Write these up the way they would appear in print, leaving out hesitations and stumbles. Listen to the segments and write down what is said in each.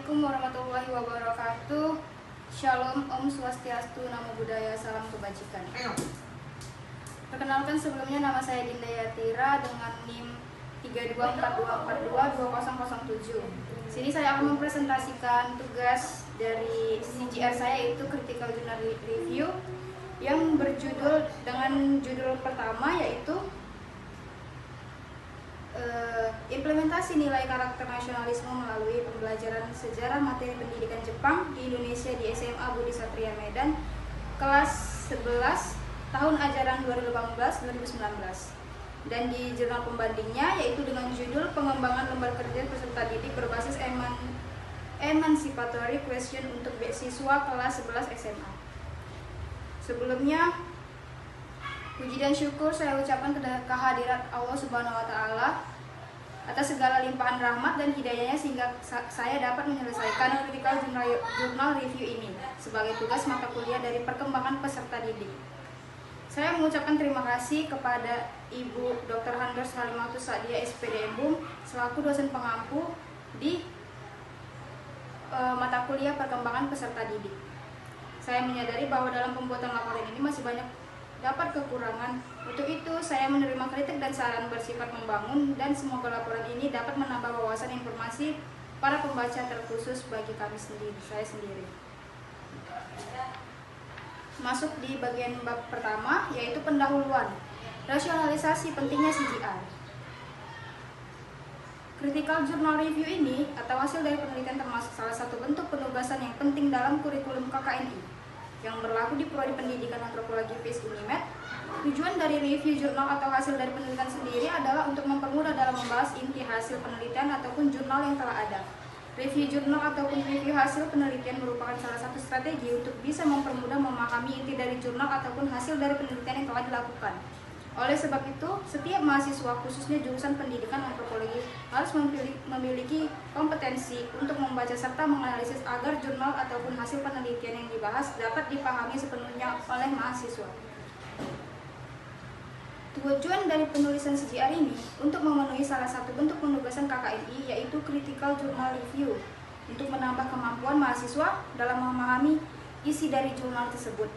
Assalamualaikum warahmatullahi wabarakatuh. Shalom, Om Swastiastu, Namo Buddhaya, Salam Kebajikan. Perkenalkan, sebelumnya nama saya Dinda Yatira dengan NIM 3242422007. Sini saya akan mempresentasikan tugas dari CGR saya, yaitu Critical Journal Review, yang berjudul dengan judul pertama yaitu implementasi nilai karakter nasionalisme melalui pembelajaran sejarah materi pendidikan Jepang di Indonesia di SMA Budi Satria Medan, kelas 11 tahun ajaran 2018-2019. Dan di jurnal pembandingnya yaitu dengan judul pengembangan lembar kerja peserta didik berbasis emancipatory question untuk beasiswa kelas 11 SMA. Sebelumnya, puji dan syukur saya ucapkan kehadirat Allah Subhanahu wa Ta'ala atas segala limpahan rahmat dan hidayahnya sehingga saya dapat menyelesaikan Critical Journal Review ini sebagai tugas mata kuliah dari perkembangan peserta didik. Saya mengucapkan terima kasih kepada Ibu Dr. Handros Halimatus Sa'diyah SPD MBUM selaku dosen pengampu di mata kuliah perkembangan peserta didik. Saya menyadari bahwa dalam pembuatan laporan ini masih banyak dapat kekurangan. Untuk itu, saya menerima kritik dan saran bersifat membangun dan semoga laporan ini dapat menambah wawasan informasi para pembaca terkhusus bagi saya sendiri. Masuk di bagian bab pertama, yaitu pendahuluan. Rasionalisasi pentingnya CGR. Critical Journal Review ini atau hasil dari penelitian termasuk salah satu bentuk penugasan yang penting dalam kurikulum KKNI yang berlaku di Prodi Pendidikan Antropologi FISIP Unimed. Tujuan dari review jurnal atau hasil dari penelitian sendiri adalah untuk mempermudah dalam membahas inti hasil penelitian ataupun jurnal yang telah ada. Review jurnal ataupun review hasil penelitian merupakan salah satu strategi untuk bisa mempermudah memahami inti dari jurnal ataupun hasil dari penelitian yang telah dilakukan. Oleh sebab itu, setiap mahasiswa khususnya jurusan pendidikan antropologi harus memiliki kompetensi untuk membaca serta menganalisis agar jurnal ataupun hasil penelitian yang dibahas dapat dipahami sepenuhnya oleh mahasiswa. Tujuan dari penulisan CGR ini untuk memenuhi salah satu bentuk penugasan KKNI yaitu Critical Journal Review untuk menambah kemampuan mahasiswa dalam memahami isi dari jurnal tersebut,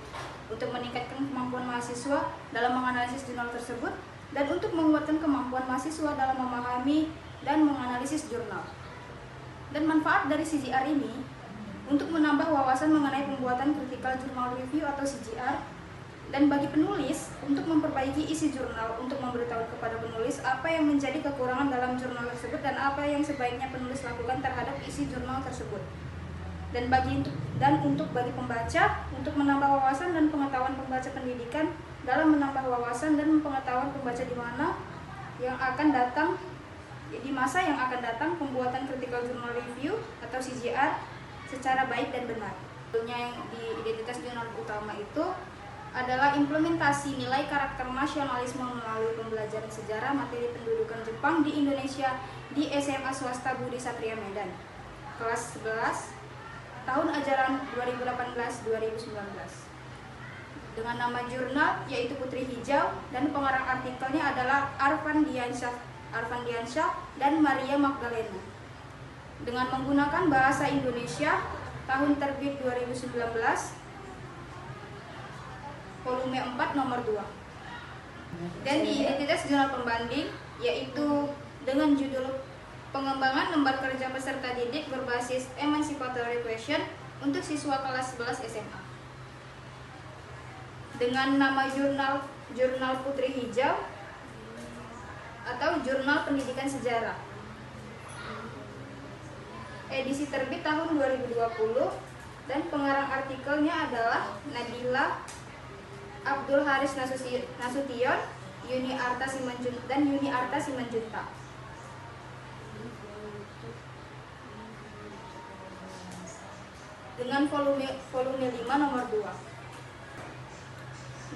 untuk meningkatkan kemampuan mahasiswa dalam menganalisis jurnal tersebut, dan untuk menguatkan kemampuan mahasiswa dalam memahami dan menganalisis jurnal. Dan manfaat dari CGR ini untuk menambah wawasan mengenai pembuatan Critical Journal Review atau CGR, dan bagi penulis untuk memperbaiki isi jurnal, untuk memberitahu kepada penulis apa yang menjadi kekurangan dalam jurnal tersebut dan apa yang sebaiknya penulis lakukan terhadap isi jurnal tersebut. Dan untuk bagi pembaca untuk menambah wawasan dan pengetahuan pembaca pendidikan dalam menambah wawasan dan pengetahuan pembaca di masa yang akan datang pembuatan Critical Journal Review atau CGR secara baik dan benar. Tentunya yang di identitas jurnal utama itu adalah implementasi nilai karakter nasionalisme melalui pembelajaran sejarah materi pendudukan Jepang di Indonesia di SMA Swasta Budi Satria Medan, kelas 11 tahun ajaran 2018-2019. Dengan nama jurnal yaitu Putri Hijau dan pengarang artikelnya adalah Arfan Diansyah dan Maria Magdalena. Dengan menggunakan bahasa Indonesia, tahun terbit 2019, volume 4 nomor 2. Dan di identitas jurnal pembanding yaitu dengan judul pengembangan lembar kerja peserta didik berbasis emancipatory question untuk siswa kelas 11 SMA. Dengan nama jurnal Putri Hijau atau Jurnal Pendidikan Sejarah. Edisi terbit tahun 2020 dan pengarang artikelnya adalah Nadila Abdul Haris Nasution, Yuni Arta Simanjunta. Dengan volume 5 nomor 2.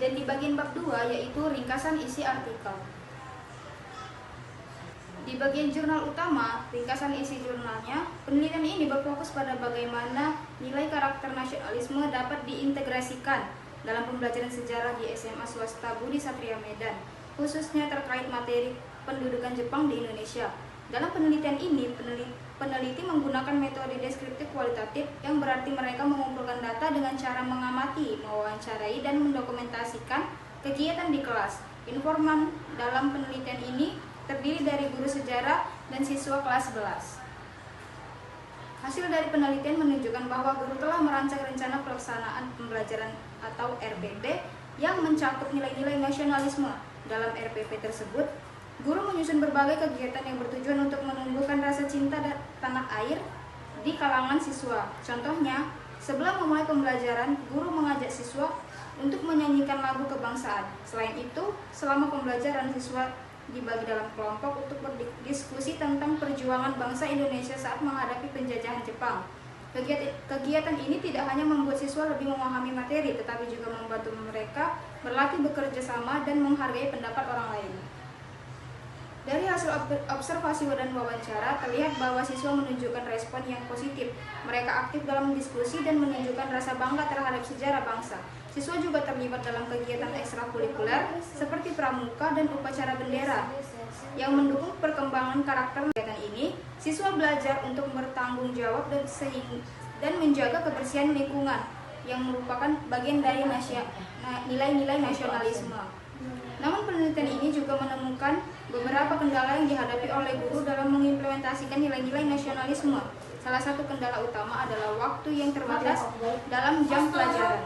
Dan di bagian bab 2 yaitu ringkasan isi artikel. Di bagian jurnal utama, ringkasan isi jurnalnya, penelitian ini berfokus pada bagaimana nilai karakter nasionalisme dapat diintegrasikan dalam pembelajaran sejarah di SMA Swasta Budi Satria Medan, khususnya terkait materi pendudukan Jepang di Indonesia. Dalam penelitian ini, peneliti menggunakan metode deskriptif kualitatif yang berarti mereka mengumpulkan data dengan cara mengamati, mewawancarai, dan mendokumentasikan kegiatan di kelas. Informan dalam penelitian ini terdiri dari guru sejarah dan siswa kelas 11. Hasil dari penelitian menunjukkan bahwa guru telah merancang rencana pelaksanaan pembelajaran atau RPP yang mencakup nilai-nilai nasionalisme. Dalam RPP tersebut, guru menyusun berbagai kegiatan yang bertujuan untuk menumbuhkan rasa cinta tanah air di kalangan siswa. Contohnya, sebelum memulai pembelajaran, guru mengajak siswa untuk menyanyikan lagu kebangsaan. Selain itu, selama pembelajaran siswa dibagi dalam kelompok untuk berdiskusi tentang perjuangan bangsa Indonesia saat menghadapi penjajahan Jepang. Kegiatan ini tidak hanya membuat siswa lebih memahami materi, tetapi juga membantu mereka berlatih bekerja sama dan menghargai pendapat orang lain. Dari hasil observasi dan wawancara, terlihat bahwa siswa menunjukkan respon yang positif. Mereka aktif dalam diskusi dan menunjukkan rasa bangga terhadap sejarah bangsa. Siswa juga terlibat dalam kegiatan ekstrakurikuler seperti pramuka dan upacara bendera yang mendukung perkembangan karakter. Kegiatan ini, siswa belajar untuk bertanggung jawab dan menjaga kebersihan lingkungan yang merupakan bagian dari nilai-nilai nasionalisme. Namun penelitian ini juga menemukan beberapa kendala yang dihadapi oleh guru dalam mengimplementasikan nilai-nilai nasionalisme. Salah satu kendala utama adalah waktu yang terbatas dalam jam pelajaran.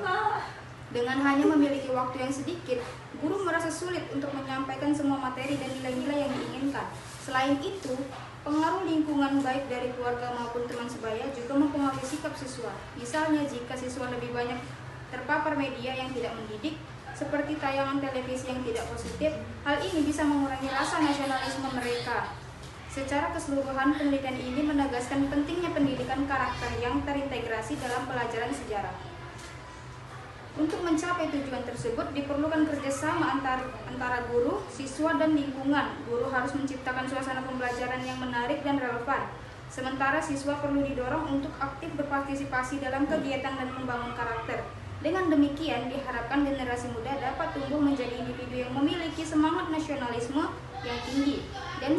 Dengan hanya memiliki waktu yang sedikit, guru merasa sulit untuk menyampaikan semua materi dan nilai-nilai yang diinginkan. Selain itu, pengaruh lingkungan baik dari keluarga maupun teman sebaya juga mempengaruhi sikap siswa. Misalnya, jika siswa lebih banyak terpapar media yang tidak mendidik, seperti tayangan televisi yang tidak positif, hal ini bisa mengurangi rasa nasionalisme mereka. Secara keseluruhan, penelitian ini menegaskan pentingnya pendidikan karakter yang terintegrasi dalam pelajaran sejarah. Untuk mencapai tujuan tersebut, diperlukan kerjasama antara guru, siswa, dan lingkungan. Guru harus menciptakan suasana pembelajaran yang menarik dan relevan. Sementara siswa perlu didorong untuk aktif berpartisipasi dalam kegiatan dan membangun karakter. Dengan demikian, diharapkan generasi muda dapat tumbuh menjadi individu yang memiliki semangat nasionalisme yang tinggi dan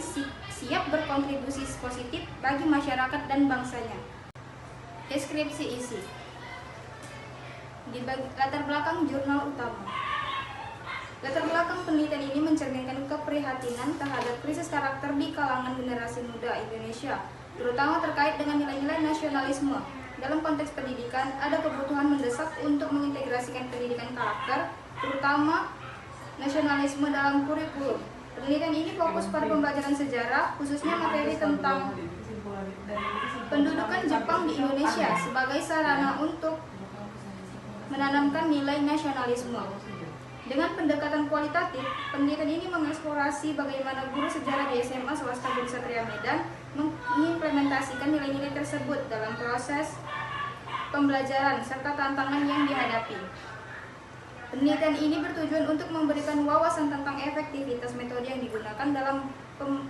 siap berkontribusi positif bagi masyarakat dan bangsanya. Deskripsi isi. Di latar belakang jurnal utama. Latar belakang penelitian ini mencerminkan keprihatinan terhadap krisis karakter di kalangan generasi muda Indonesia, terutama terkait dengan nilai-nilai nasionalisme. Dalam konteks pendidikan, ada kebutuhan mendesak untuk mengintegrasikan pendidikan karakter, terutama nasionalisme dalam kurikulum. Penelitian ini fokus pada pembelajaran sejarah, khususnya materi tentang pendudukan Jepang di Indonesia sebagai sarana untuk menanamkan nilai nasionalisme. Dengan pendekatan kualitatif, penelitian ini mengeksplorasi bagaimana guru sejarah di SMA swasta Budi Satria Medan mengimplementasikan nilai-nilai tersebut dalam proses pembelajaran serta tantangan yang dihadapi. Penelitian ini bertujuan untuk memberikan wawasan tentang efektivitas metode yang digunakan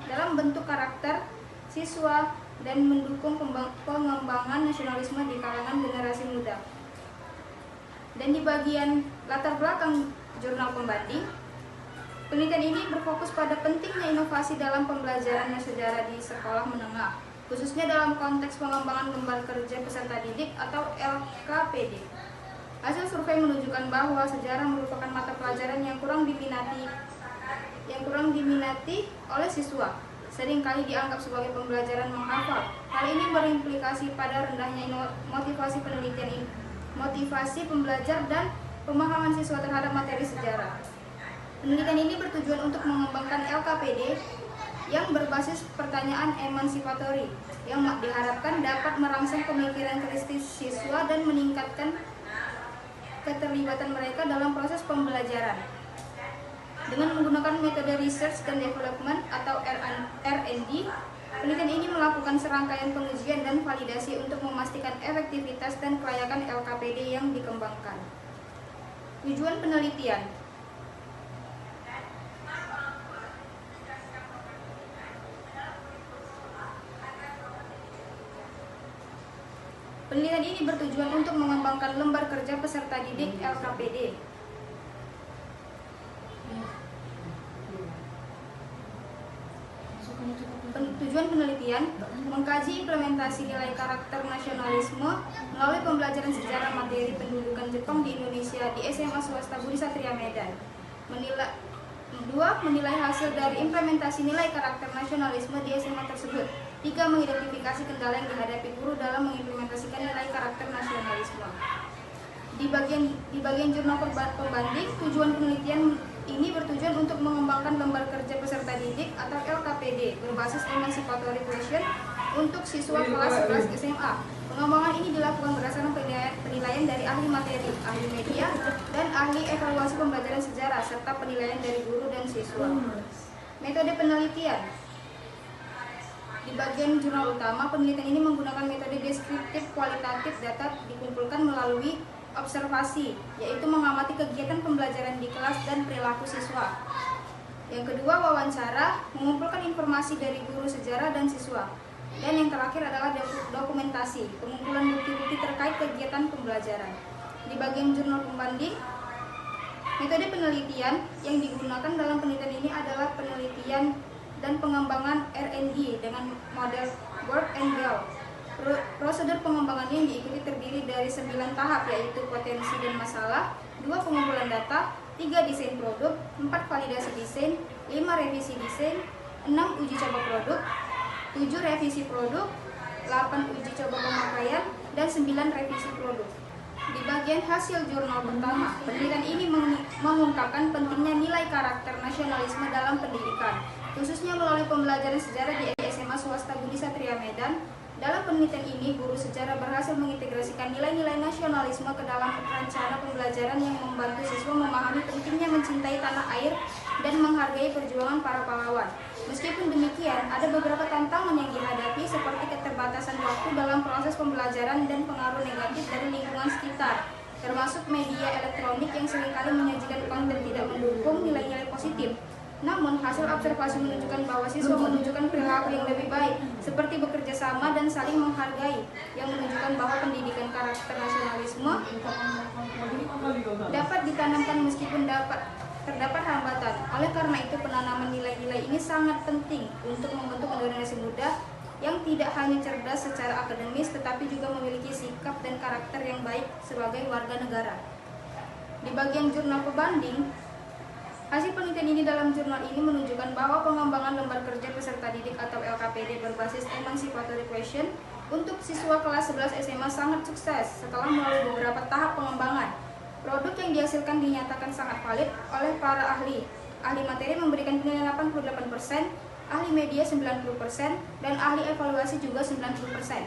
dalam bentuk karakter siswa dan mendukung pengembangan nasionalisme di kalangan generasi muda. Dan di bagian latar belakang jurnal pembanding, penelitian ini berfokus pada pentingnya inovasi dalam pembelajaran sejarah di sekolah menengah, khususnya dalam konteks pengembangan lembar kerja peserta didik atau LKPD. Hasil survei menunjukkan bahwa sejarah merupakan mata pelajaran yang kurang diminati oleh siswa. Seringkali dianggap sebagai pembelajaran menghafal. Hal ini berimplikasi pada rendahnya motivasi penelitian ini. Motivasi pembelajar dan pemahaman siswa terhadap materi sejarah. Penelitian ini bertujuan untuk mengembangkan LKPD yang berbasis pertanyaan emansipatori yang diharapkan dapat merangsang pemikiran kritis siswa dan meningkatkan keterlibatan mereka dalam proses pembelajaran. Dengan menggunakan metode research and development atau R&D, penelitian ini melakukan serangkaian pengujian dan validasi untuk memastikan efektivitas dan kelayakan LKPD yang dikembangkan. Tujuan penelitian. Penelitian ini bertujuan untuk mengembangkan lembar kerja peserta didik LKPD. Tujuan penelitian mengkaji implementasi nilai karakter nasionalisme melalui pembelajaran sejarah materi pendudukan Jepang di Indonesia di SMA swasta Budi Satria Medan. Menilai hasil dari implementasi nilai karakter nasionalisme di SMA tersebut. 3. Mengidentifikasi kendala yang dihadapi guru dalam mengimplementasikan nilai karakter nasionalisme. Di bagian jurnal pembanding, tujuan penelitian ini bertujuan untuk mengembangkan lembar kerja peserta didik atau LKPD berbasis emancipatory question untuk siswa kelas 11 SMA. Pengembangan ini dilakukan berdasarkan penilaian dari ahli materi, ahli media, dan ahli evaluasi pembelajaran sejarah, serta penilaian dari guru dan siswa. Metode penelitian. Di bagian jurnal utama, penelitian ini menggunakan metode deskriptif kualitatif. Data dikumpulkan melalui observasi, yaitu mengamati kegiatan pembelajaran di kelas dan perilaku siswa. Yang kedua, wawancara, mengumpulkan informasi dari guru sejarah dan siswa. Dan yang terakhir adalah dokumentasi, pengumpulan bukti-bukti terkait kegiatan pembelajaran. Di bagian jurnal pembanding, metode penelitian yang digunakan dalam penelitian ini adalah penelitian dan pengembangan R&D dengan model Board and Gall. Prosedur pengembangan yang diikuti terdiri dari 9 tahap, yaitu potensi dan masalah, 2 pengumpulan data, 3 desain produk, 4 validasi desain, 5 revisi desain, 6 uji coba produk, 7 revisi produk, 8 uji coba pemakaian, dan 9 revisi produk. Di bagian hasil jurnal pertama, penelitian ini mengungkapkan pentingnya nilai karakter nasionalisme dalam pendidikan, khususnya melalui pembelajaran sejarah di SMA swasta Budi Satria Medan. Dalam penelitian ini, guru sejarah berhasil mengintegrasikan nilai-nilai nasionalisme ke dalam rencana pembelajaran yang membantu siswa memahami pentingnya mencintai tanah air dan menghargai perjuangan para pahlawan. Meskipun demikian, ada beberapa tantangan yang dihadapi seperti keterbatasan waktu dalam proses pembelajaran dan pengaruh negatif dari lingkungan sekitar, termasuk media elektronik yang seringkali menyajikan konten tidak mendukung nilai-nilai positif. Namun, hasil observasi menunjukkan bahwa siswa menunjukkan perilaku yang lebih baik, seperti bekerja sama dan saling menghargai, yang menunjukkan bahwa pendidikan karakter nasionalisme dapat ditanamkan meskipun terdapat hambatan. Oleh karena itu, penanaman nilai-nilai ini sangat penting untuk membentuk generasi muda yang tidak hanya cerdas secara akademis, tetapi juga memiliki sikap dan karakter yang baik sebagai warga negara. Di bagian jurnal pembanding, hasil penelitian ini dalam jurnal ini menunjukkan bahwa pengembangan lembar kerja peserta didik atau LKPD berbasis emancipatory question untuk siswa kelas 11 SMA sangat sukses setelah melalui beberapa tahap pengembangan. Produk yang dihasilkan dinyatakan sangat valid oleh para ahli. Ahli materi memberikan penilaian 88%, ahli media 90%, dan ahli evaluasi juga 90%.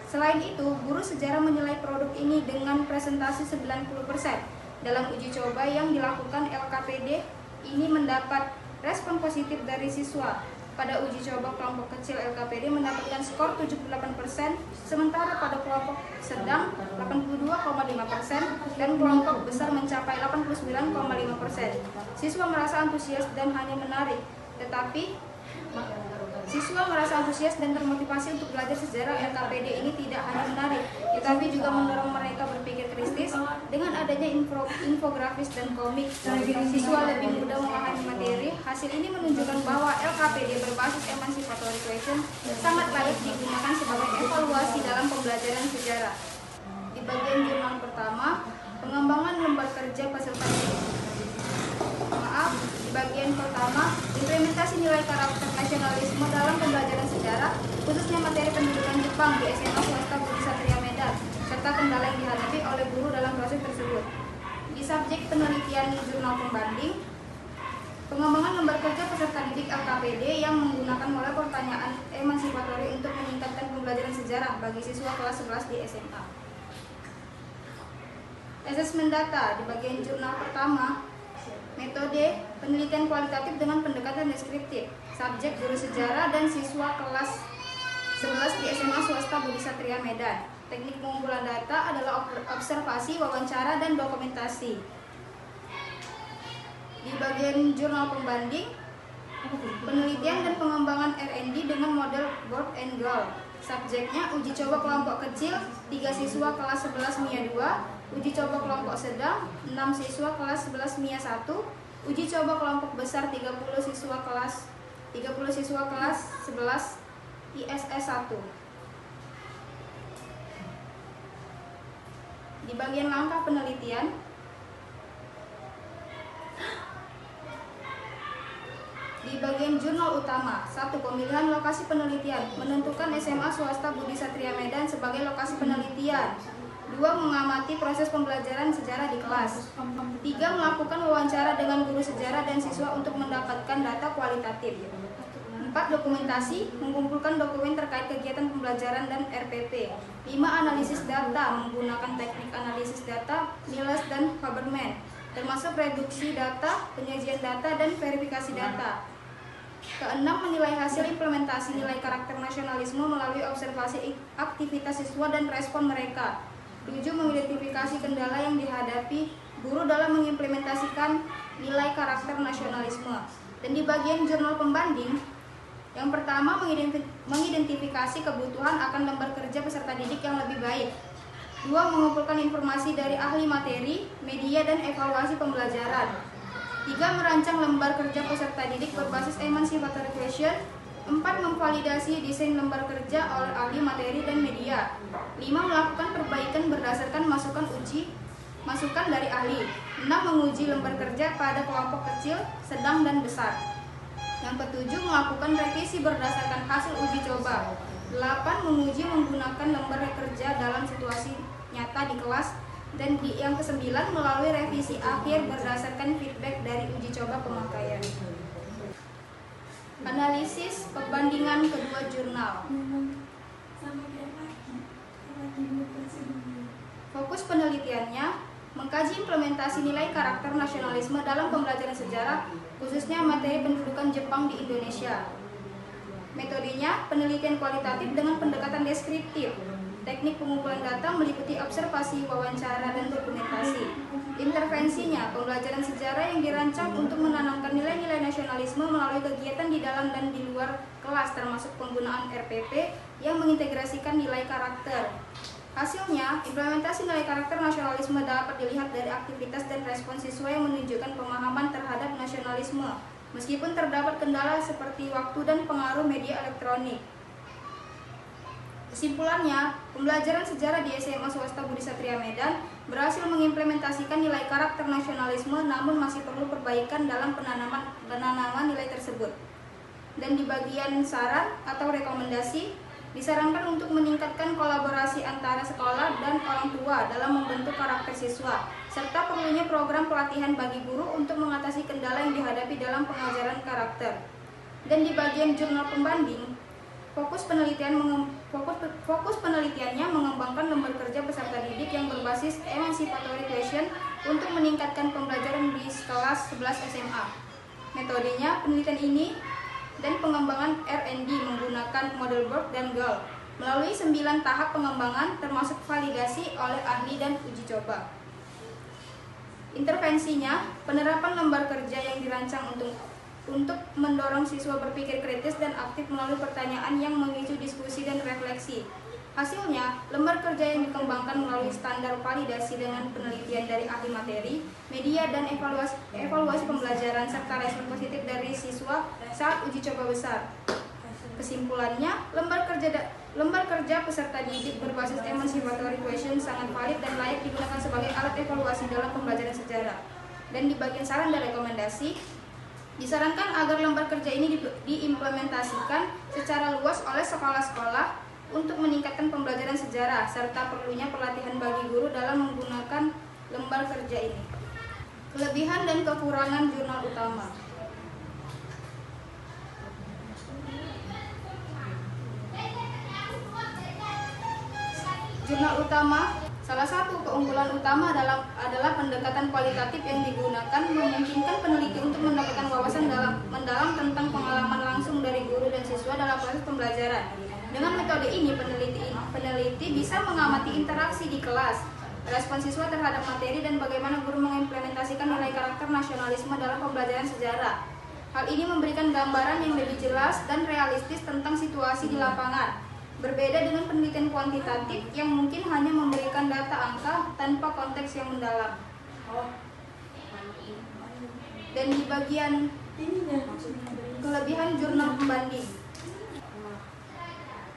Selain itu, guru sejarah menilai produk ini dengan presentasi 90%. Dalam uji coba yang dilakukan, LKPD ini mendapat respon positif dari siswa. Pada uji coba kelompok kecil, LKPD mendapatkan skor 78%, sementara pada kelompok sedang 82,5% dan kelompok besar mencapai 89,5%. Siswa merasa antusias dan hanya menarik, tetapi siswa merasa antusias dan termotivasi untuk belajar sejarah. LKPD ini tidak hanya menarik, tetapi juga mendorong mereka berpikir kritis. Dengan adanya infografis dan komik, siswa lebih mudah memahami materi. Hasil ini menunjukkan bahwa LKPD berbasis emancipatory question sangat layak digunakan sebagai evaluasi dalam pembelajaran sejarah. Di bagian jurnal pertama, pengembangan lembar kerja peserta didik. Di bagian pertama, implementasi nilai karakter nasionalisme dalam pembelajaran sejarah, khususnya materi pendidikan Jepang di SMA swasta Budi Satria Medan, serta kendala yang dihadapi oleh guru dalam proses tersebut. Di subjek penelitian jurnal pembanding, pengembangan lembar kerja peserta didik LKPD yang menggunakan model pertanyaan emansipatory untuk meningkatkan pembelajaran sejarah bagi siswa kelas 11 di SMA. Asesmen data di bagian jurnal pertama, metode penelitian kualitatif dengan pendekatan deskriptif, subjek guru sejarah dan siswa kelas 11 di SMA swasta Budi Satria Medan. Teknik pengumpulan data adalah observasi, wawancara, dan dokumentasi. Di bagian jurnal pembanding, penelitian dan pengembangan R&D dengan model Board and Gall. Subjeknya uji coba kelompok kecil 3 siswa kelas 11 MIA 2, uji coba kelompok sedang 6 siswa kelas 11 MIA 1, uji coba kelompok besar 30 siswa kelas 30 siswa kelas 11 ISS 1. Di bagian langkah penelitian, di bagian jurnal utama, 1. Pemilihan lokasi penelitian, menentukan SMA swasta Budi Satria Medan sebagai lokasi penelitian. 2. Mengamati proses pembelajaran sejarah di kelas. 3. Melakukan wawancara dengan guru sejarah dan siswa untuk mendapatkan data kualitatif. 4. Dokumentasi, mengumpulkan dokumen terkait kegiatan pembelajaran dan RPP. 5. Analisis data, menggunakan teknik analisis data, Miles dan Haberman, termasuk reduksi data, penyajian data, dan verifikasi data. Keenam, menilai hasil implementasi nilai karakter nasionalisme melalui observasi aktivitas siswa dan respon mereka. 7. Mengidentifikasi kendala yang dihadapi guru dalam mengimplementasikan nilai karakter nasionalisme. Dan di bagian jurnal pembanding, yang pertama, mengidentifikasi kebutuhan akan lembar kerja peserta didik yang lebih baik. 2. Mengumpulkan informasi dari ahli materi, media, dan evaluasi pembelajaran. 3. Merancang lembar kerja peserta didik berbasis emancipatory question. 4. Memvalidasi desain lembar kerja oleh ahli materi dan media. 5. Melakukan perbaikan berdasarkan masukan dari ahli. 6. Menguji lembar kerja pada kelompok kecil, sedang, dan besar. Yang ketujuh, melakukan revisi berdasarkan hasil uji coba. 8. Menguji menggunakan lembar kerja dalam situasi nyata di kelas. Dan yang kesembilan, melalui revisi akhir berdasarkan feedback dari uji coba pemakaian. Analisis perbandingan kedua jurnal. Fokus penelitiannya mengkaji implementasi nilai karakter nasionalisme dalam pembelajaran sejarah, khususnya materi pendudukan Jepang di Indonesia. Metodenya penelitian kualitatif dengan pendekatan deskriptif. Teknik pengumpulan data meliputi observasi, wawancara, dan dokumentasi. Intervensinya, pembelajaran sejarah yang dirancang untuk menanamkan nilai-nilai nasionalisme melalui kegiatan di dalam dan di luar kelas, termasuk penggunaan RPP yang mengintegrasikan nilai karakter. Hasilnya, implementasi nilai karakter nasionalisme dapat dilihat dari aktivitas dan respon siswa yang menunjukkan pemahaman terhadap nasionalisme, meskipun terdapat kendala seperti waktu dan pengaruh media elektronik. Kesimpulannya, pembelajaran sejarah di SMA swasta Budi Satria Medan berhasil mengimplementasikan nilai karakter nasionalisme, namun masih perlu perbaikan dalam penanaman nilai tersebut. Dan di bagian saran atau rekomendasi, disarankan untuk meningkatkan kolaborasi antara sekolah dan orang tua dalam membentuk karakter siswa, serta perlunya program pelatihan bagi guru untuk mengatasi kendala yang dihadapi dalam pengajaran karakter. Dan di bagian jurnal pembanding, fokus penelitiannya mengembangkan lembar kerja peserta didik yang berbasis emancipatory question untuk meningkatkan pembelajaran di kelas 11 SMA. Metodenya, penelitian ini dan pengembangan R&D menggunakan model Berg dan Gall melalui 9 tahap pengembangan termasuk validasi oleh ahli dan uji coba. Intervensinya, penerapan lembar kerja yang dirancang untuk mendorong siswa berpikir kritis dan aktif melalui pertanyaan yang memicu diskusi dan refleksi. Hasilnya, lembar kerja yang dikembangkan melalui standar validasi dengan penelitian dari ahli materi, media, dan evaluasi pembelajaran serta respon positif dari siswa saat uji coba besar. Kesimpulannya, lembar kerja peserta didik berbasis emancipatory question sangat valid dan layak digunakan sebagai alat evaluasi dalam pembelajaran sejarah. Dan di bagian saran dan rekomendasi, disarankan agar lembar kerja ini diimplementasikan secara luas oleh sekolah-sekolah untuk meningkatkan pembelajaran sejarah, serta perlunya pelatihan bagi guru dalam menggunakan lembar kerja ini. Kelebihan dan kekurangan jurnal utama. Jurnal utama, salah satu keunggulan utama adalah pendekatan kualitatif yang digunakan memungkinkan peneliti untuk mendapatkan wawasan mendalam tentang pengalaman langsung dari guru dan siswa dalam proses pembelajaran. Dengan metode ini, peneliti bisa mengamati interaksi di kelas, respon siswa terhadap materi, dan bagaimana guru mengimplementasikan nilai karakter nasionalisme dalam pembelajaran sejarah. Hal ini memberikan gambaran yang lebih jelas dan realistis tentang situasi di lapangan. Berbeda dengan penelitian kuantitatif yang mungkin hanya memberikan data angka tanpa konteks yang mendalam. Dan di bagian Kelebihan jurnal pembanding.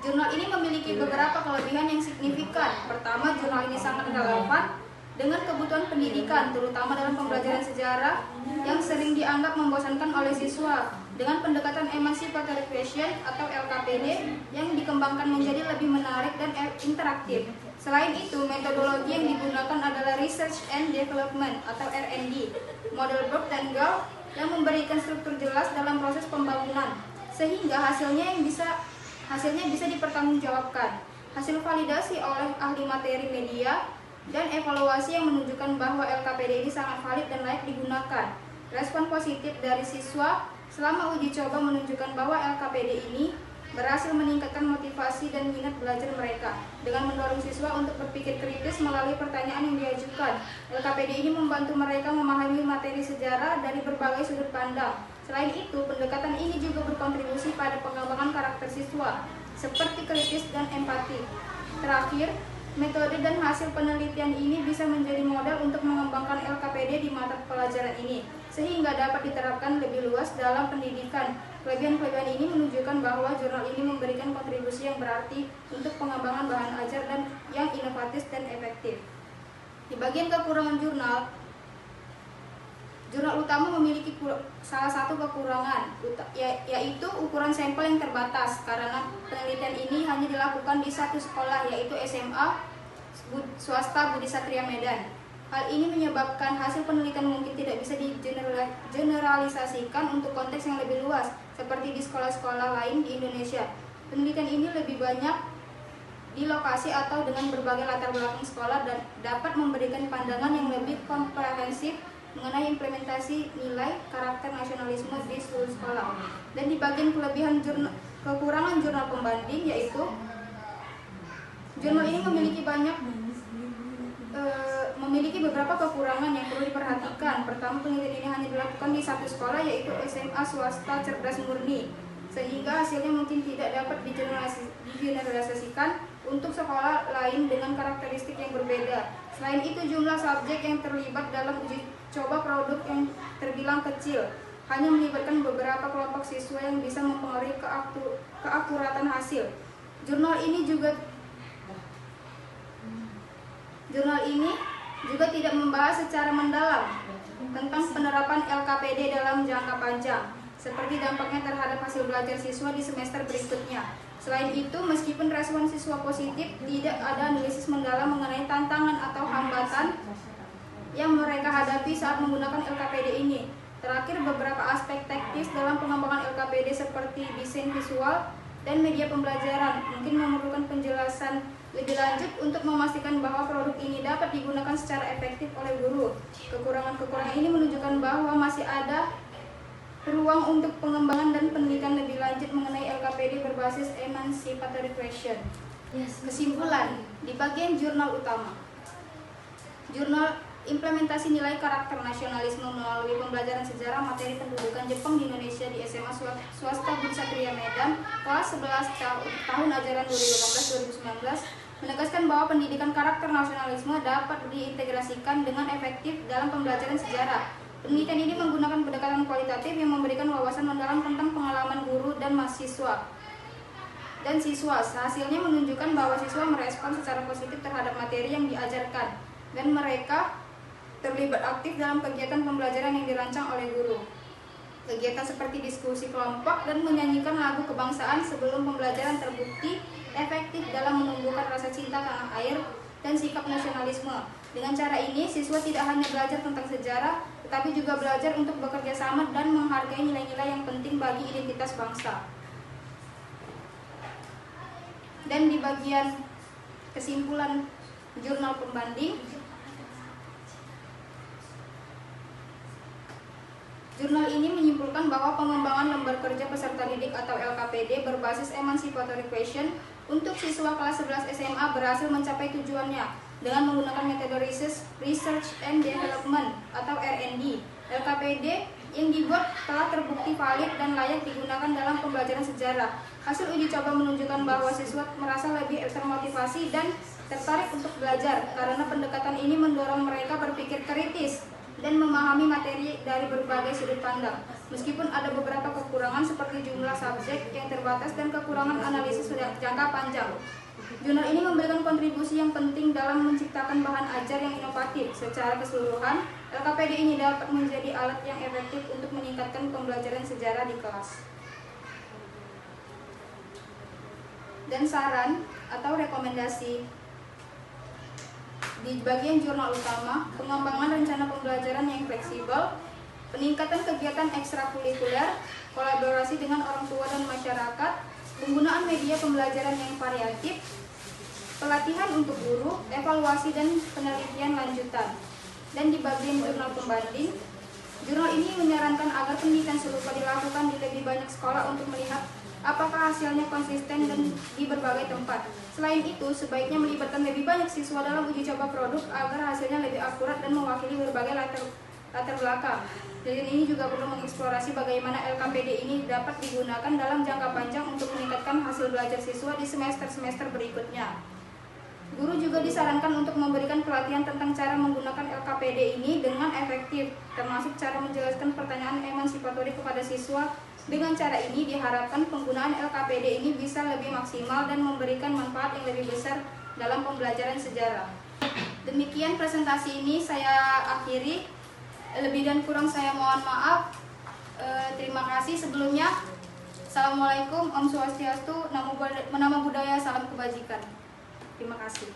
Jurnal ini memiliki beberapa kelebihan yang signifikan. Pertama, jurnal ini sangat relevan dengan kebutuhan pendidikan, terutama dalam pembelajaran sejarah yang sering dianggap membosankan oleh siswa. Dengan pendekatan Emancipatory Question atau LKPD yang dikembangkan menjadi lebih menarik dan interaktif. Selain itu, metodologi yang digunakan adalah Research and Development atau R&D, model Burke dan Gall yang memberikan struktur jelas dalam proses pembangunan, sehingga hasilnya bisa dipertanggungjawabkan. Hasil validasi oleh ahli materi media dan evaluasi yang menunjukkan bahwa LKPD ini sangat valid dan layak digunakan. Respon positif dari siswa selama uji coba menunjukkan bahwa LKPD ini berhasil meningkatkan motivasi dan minat belajar mereka dengan mendorong siswa untuk berpikir kritis melalui pertanyaan yang diajukan. LKPD ini membantu mereka memahami materi sejarah dari berbagai sudut pandang. Selain itu, pendekatan ini juga berkontribusi pada pengembangan karakter siswa, seperti kritis dan empati. Terakhir, metode dan hasil penelitian ini bisa menjadi modal untuk mengembangkan LKPD di mata pelajaran ini, sehingga dapat diterapkan lebih luas dalam pendidikan. Kelebihan-kelebihan ini menunjukkan bahwa jurnal ini memberikan kontribusi yang berarti untuk pengembangan bahan ajar dan yang inovatif dan efektif. Di bagian kekurangan jurnal utama memiliki salah satu kekurangan, yaitu ukuran sampel yang terbatas, karena penelitian ini hanya dilakukan di satu sekolah, yaitu SMA swasta Budi Satria Medan. Hal ini menyebabkan hasil penelitian mungkin tidak bisa digeneralisasikan untuk konteks yang lebih luas, seperti di sekolah-sekolah lain di Indonesia. Penelitian ini lebih banyak di lokasi atau dengan berbagai latar belakang sekolah dan dapat memberikan pandangan yang lebih komprehensif mengenai implementasi nilai karakter nasionalisme di seluruh sekolah. Dan di bagian kekurangan jurnal pembanding, yaitu jurnal ini memiliki beberapa kekurangan yang perlu diperhatikan. Pertama, penelitian ini hanya dilakukan di satu sekolah, yaitu SMA swasta Cerdas Murni, sehingga hasilnya mungkin tidak dapat digeneralisasikan untuk sekolah lain dengan karakteristik yang berbeda. Selain itu, jumlah subjek yang terlibat dalam uji coba produk yang terbilang kecil, hanya melibatkan beberapa kelompok siswa yang bisa mempengaruhi keakuratan hasil. Jurnal ini juga tidak membahas secara mendalam tentang penerapan LKPD dalam jangka panjang, seperti dampaknya terhadap hasil belajar siswa di semester berikutnya. Selain itu, meskipun respon siswa positif, tidak ada analisis mendalam mengenai tantangan atau hambatan yang mereka hadapi saat menggunakan LKPD ini. Terakhir, beberapa aspek teknis dalam pengembangan LKPD seperti desain visual dan media pembelajaran mungkin memerlukan penjelasan lebih lanjut untuk memastikan bahwa produk ini dapat digunakan secara efektif oleh guru. Kekurangan-kekurangan ini menunjukkan bahwa masih ada peluang untuk pengembangan dan penelitian lebih lanjut mengenai LKPD berbasis Emancipatory Question. Kesimpulan, di bagian jurnal utama, jurnal implementasi nilai karakter nasionalisme melalui pembelajaran sejarah materi pendudukan Jepang di Indonesia di SMA swasta Budi Satria Medan kelas 11 tahun ajaran 2018-2019 menegaskan bahwa pendidikan karakter nasionalisme dapat diintegrasikan dengan efektif dalam pembelajaran sejarah. Penelitian ini menggunakan pendekatan kualitatif yang memberikan wawasan mendalam tentang pengalaman guru dan siswa. Hasilnya menunjukkan bahwa siswa merespons secara positif terhadap materi yang diajarkan dan mereka terlibat aktif dalam kegiatan pembelajaran yang dirancang oleh guru. Kegiatan seperti diskusi kelompok dan menyanyikan lagu kebangsaan sebelum pembelajaran terbukti efektif dalam menumbuhkan rasa cinta tanah air dan sikap nasionalisme. Dengan cara ini, siswa tidak hanya belajar tentang sejarah, tetapi juga belajar untuk bekerja sama dan menghargai nilai-nilai yang penting bagi identitas bangsa. Dan di bagian kesimpulan jurnal pembanding, jurnal ini menyimpulkan bahwa pengembangan lembar kerja peserta didik atau LKPD berbasis Emancipatory Question untuk siswa kelas 11 SMA berhasil mencapai tujuannya dengan menggunakan metode Research and Development atau R&D. LKPD yang dibuat telah terbukti valid dan layak digunakan dalam pembelajaran sejarah. Hasil uji coba menunjukkan bahwa siswa merasa lebih termotivasi dan tertarik untuk belajar karena pendekatan ini mendorong mereka berpikir kritis dan memahami materi dari berbagai sudut pandang. Meskipun ada beberapa kekurangan seperti jumlah subjek yang terbatas dan kekurangan analisis jangka panjang. Jurnal ini memberikan kontribusi yang penting dalam menciptakan bahan ajar yang inovatif. Secara keseluruhan, LKPD ini dapat menjadi alat yang efektif untuk meningkatkan pembelajaran sejarah di kelas. Dan saran atau rekomendasi di bagian jurnal utama, pengembangan rencana pembelajaran yang fleksibel, peningkatan kegiatan ekstrakurikuler, kolaborasi dengan orang tua dan masyarakat, penggunaan media pembelajaran yang variatif, pelatihan untuk guru, evaluasi dan penelitian lanjutan. Dan di bagian jurnal pembanding, jurnal ini menyarankan agar pendidikan serupa dilakukan di lebih banyak sekolah untuk melihat apakah hasilnya konsisten dan di berbagai tempat. Selain itu, sebaiknya melibatkan lebih banyak siswa dalam uji coba produk agar hasilnya lebih akurat dan mewakili berbagai latar belakang. Dan ini juga perlu mengeksplorasi bagaimana LKPD ini dapat digunakan dalam jangka panjang untuk meningkatkan hasil belajar siswa di semester-semester berikutnya. Guru juga disarankan untuk memberikan pelatihan tentang cara menggunakan LKPD ini dengan efektif, termasuk cara menjelaskan pertanyaan emansipatorik kepada siswa. Dengan cara ini diharapkan penggunaan LKPD ini bisa lebih maksimal dan memberikan manfaat yang lebih besar dalam pembelajaran sejarah. Demikian presentasi ini saya akhiri. Lebih dan kurang saya mohon maaf. Terima kasih sebelumnya. Assalamualaikum, Om Swastiastu, Namo Buddhaya, Salam Kebajikan. Terima kasih.